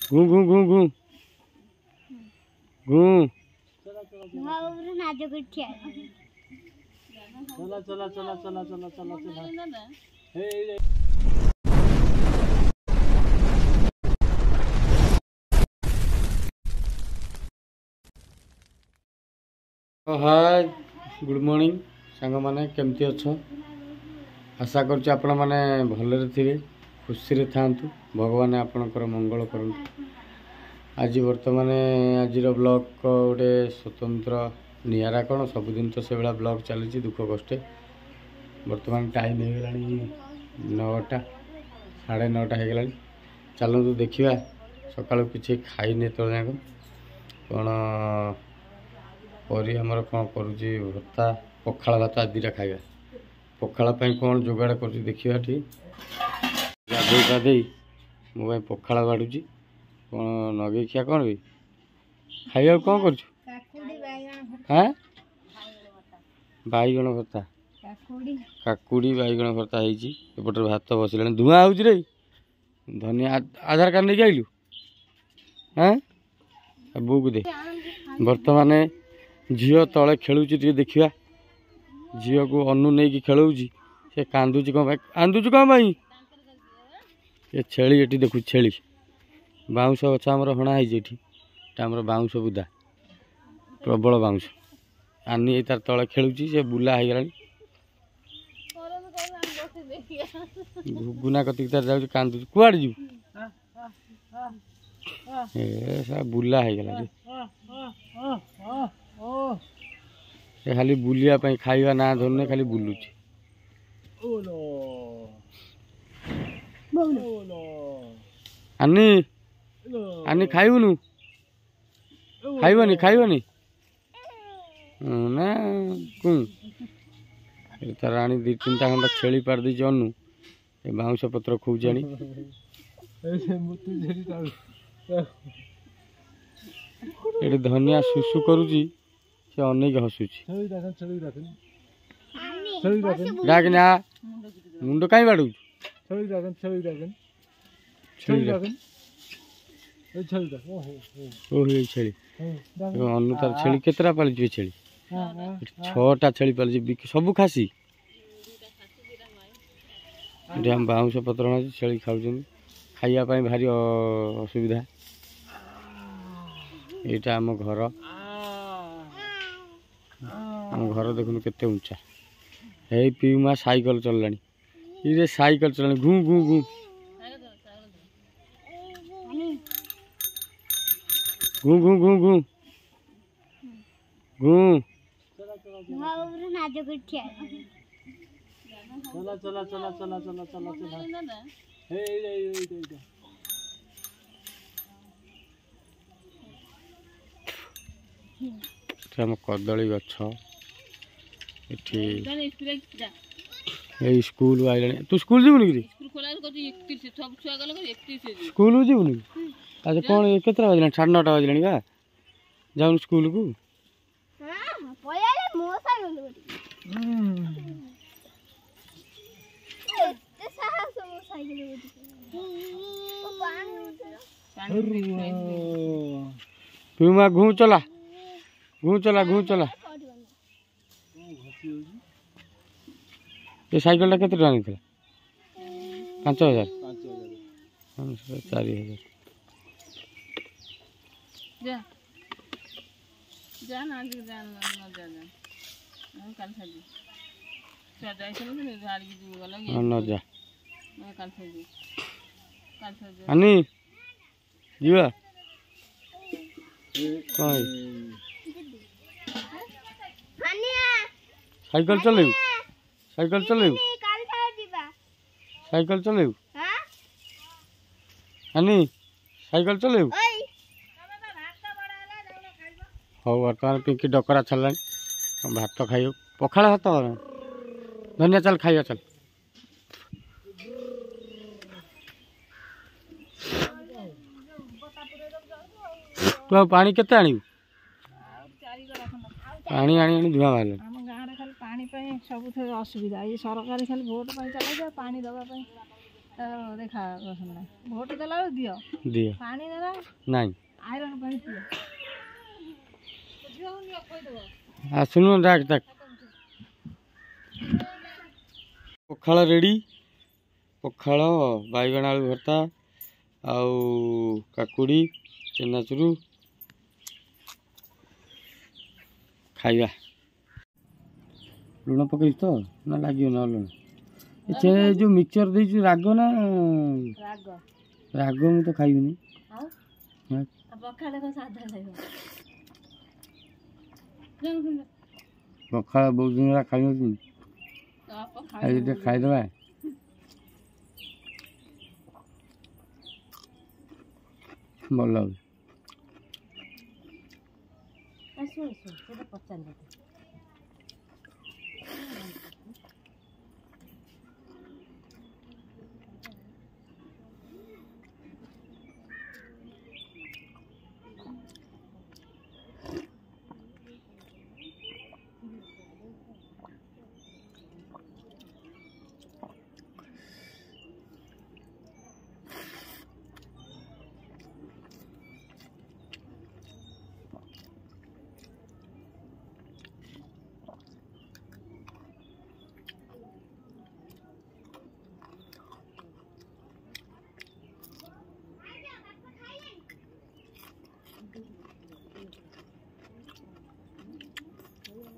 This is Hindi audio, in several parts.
घू घू घू घू घू चला चला चला चला चला चला चला हाय गुड मॉर्निंग सांग मैंने केमती अच्छ आशा करुच्च आपण मैंने भलरे थे खुशी रे थांतु भगवान आपणकर मंगल करूँ। आज बर्तमान आज ब्लॉग को गोटे स्वतंत्र निरा कौन सबुदिन तो से भाया ब्लॉग चली दुख कष्टे बर्तमान टाइम हो गला 9टा 9:30 हो गला। चलतु देखा सका किसी खाई तो जाक कौन परी आमर कौन करुच्ची भत्ता पखाड़ भात आज 2टा खाଇବା पखाड़ कौन जोगाड़ कर देखा ठीक गाधे गाधे मो पखाड़ बाड़ुची कौन नगे खिया कौन भी खाइबा कौन कर हाँ बैगण भत्ता काकुड़ी बैगण भत्ता होपटे भात बसला धुआं हो धनिया आधार कार्ड नहीं आइलु हाँ बू को दे बर्तमान झील तले खेलुची देखा झील को अनु नहीं खेलौची से कांदुची कौन कांदुची कौन भाई ये छेली ये देखु छेली बाउंश गछ आमर हणाई आमर बाउंश बुदा प्रबल बाउंश आनी तार तले खेलुची से बुला हो गला गुना कतिक तार जाऊँ कांदुची कुआड़े जीव बुला हो गला खाली बुलिया खाइबा ना धरने खाली बुलुची आनी आनी खाइबुनु खाइबनी खाइबनी ना कौन तार आनी 2-3टा खंडा छेली पार दी अनु बाउंश पत्र खूब आनी ये धनिया सुसु करुची से अनेक हसुची डाक ना मुंड कहीं बाड़ू छेली अनु तार छेली केतरा पाली छेली 6टा छेली पाली सब खासी हम बाउंश पत्र छेली खाऊ खाइबा भारी असुविधा यहाँ आम घर देखुन केते ऊंचा हे पीमा साइकिल चललानी ये साइकिल चलानी घू घू घू घू घू घू घू घू चला चला चला चला चला चला चला आम कदली गछ स्कूल आइलानी तू स्कूल जीवनी कि स्कूल जीवनी अच्छा कौन के बजला 9:30 बजलानी बा जाऊन स्कूल को पीमा घू चला घू चला घू चला ये साइकिल टा केते टाणी थला 5000 4000 जा जा ना जा ना जा हम कल सजी सजाई से नहीं गाड़ी की गला ये न जा मैं कल सजी अनि जीवा कौन साइकिल चलेबू साइकिल चलेबू साइकिल चलेबू अनि साइकिल चलेबू हौ बर्तमान पिंकी डकरा छाड़ा भात खाइब पखाड़ भात धनिया चल खाइबा चल तू पानी केते आनी पानी आनी धुआ बाहर आम गाँव खाली पानी सब असुविधा ये सरकार खाली भोट चला पानी दवाई देखा भोट देला दियो दियो पानी देला नहीं आयरन पानी पियो आसुन डाक डाक पखाल रेडी पखाल बैगण आलू भर्ता आउ काकुड़ी चेनाचुरू खाइबा लुण पकई तो ना लगे ना लुण से जो मिक्सचर दे राग ना राग राग मु तो खाइबनी पखाल को सादा खाइबो पखाल बहुत दिन खाई खाईदे भल लगे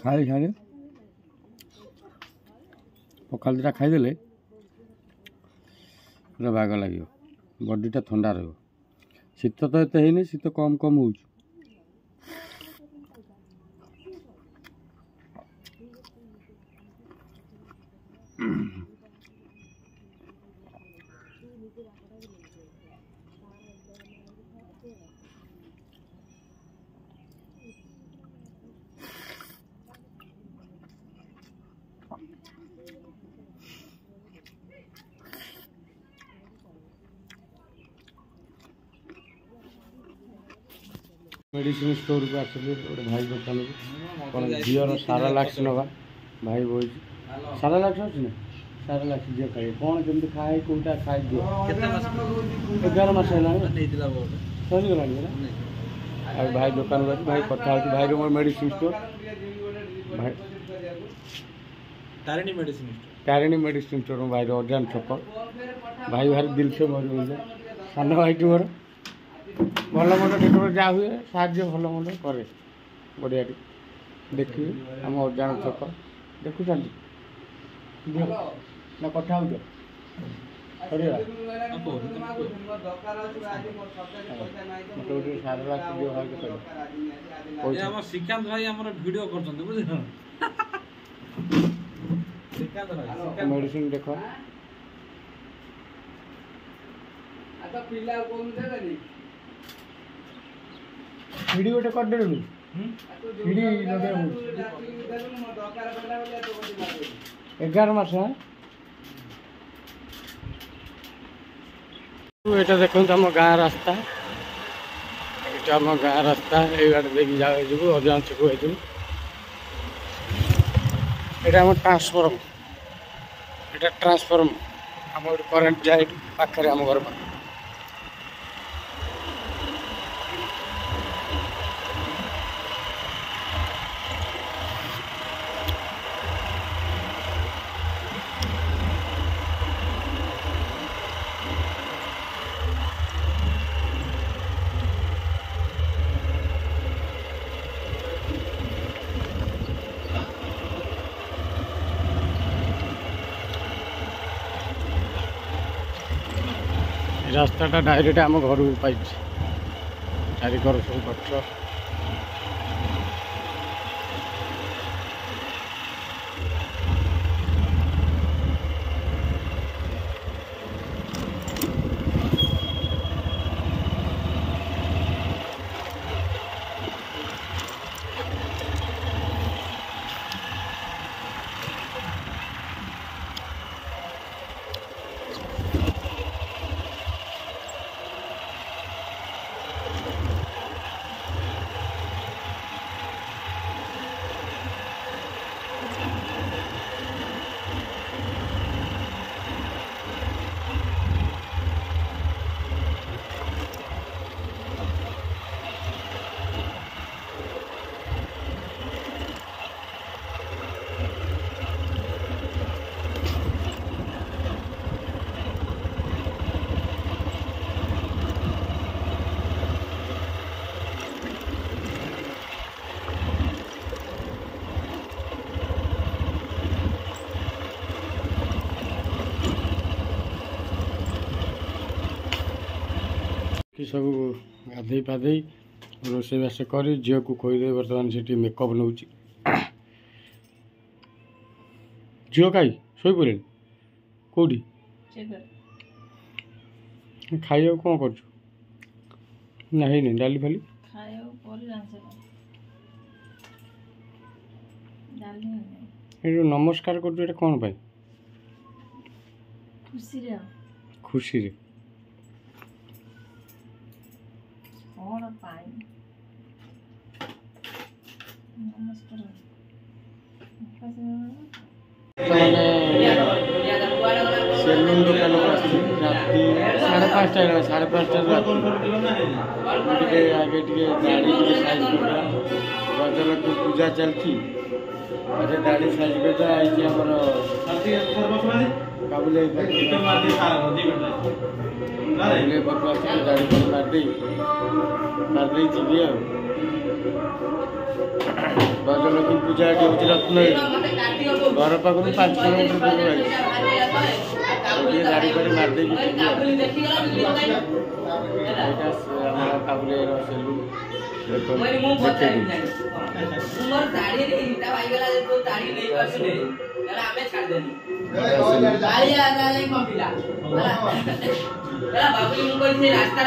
खाए खाए पखाल दुटा खाईदे पूरा भाग लगे बडीटा ठंडा रही शीत तो एत है शीत कम कम हो मेडिसिन स्टोर को आसली गोटे भाई दुकान को कौन झीर सारा लाक्स नवा भाई बोल सारा लाक्स अच्छी ना सारा लाक्स झील खाए कौन केमती खाए कौटा खाई दियो 11 मास है सरीगला भाई दुकान को भाई कथा भाई मोर मेडिसिन स्टोर भाई तारिणी मेडिसिन स्टोर भाई अजान छक भाई भारी दिल से मोर सान भाई मोर भल मंड देखो जहाँ हुए साहय भल मंड करे बढ़िया देखिए आम अजान छक देखुं ना कथा हो श्रीकांत भाई वीडियो कर मेडिसिन देख सीढ़ी गोटे करदेलु सीढ़ी 11 मास এটা দেখুন आम गाँ रास्ता এটা आम गाँ रास्ता ये बाटे देखिए जाऊ अजान छक এটা आम ट्रांसफॉर्म এটা ट्रांसफॉर्म आम करेन्ट जाए पाखे आम घर पाखे रास्ताटा डायरेक्ट आम घर को पाई चारिकर सब गच सब गाधे पाधे रोषेबास कर झील को खोदे बर्तमान से मेकअप नौ झील कहीं शोई पड़े कौटी खाइए कौन कर डाली फाली ये नमस्कार कर कौन पाई खुशी रे सेलून दुकान राति 5:30 5:30 आगे दाढ़ी साइज गजलक्ष्मी पूजा चलती अरे दाढ़ी साइज करता आई आमर काबुले दाढ़ी मारदे जी गजलक्ष्मी पूजा हूँ रत्न घर पाखु 5 किलोमीटर दूर गाड़ी पर मारदे काबुले सेलून रास्ता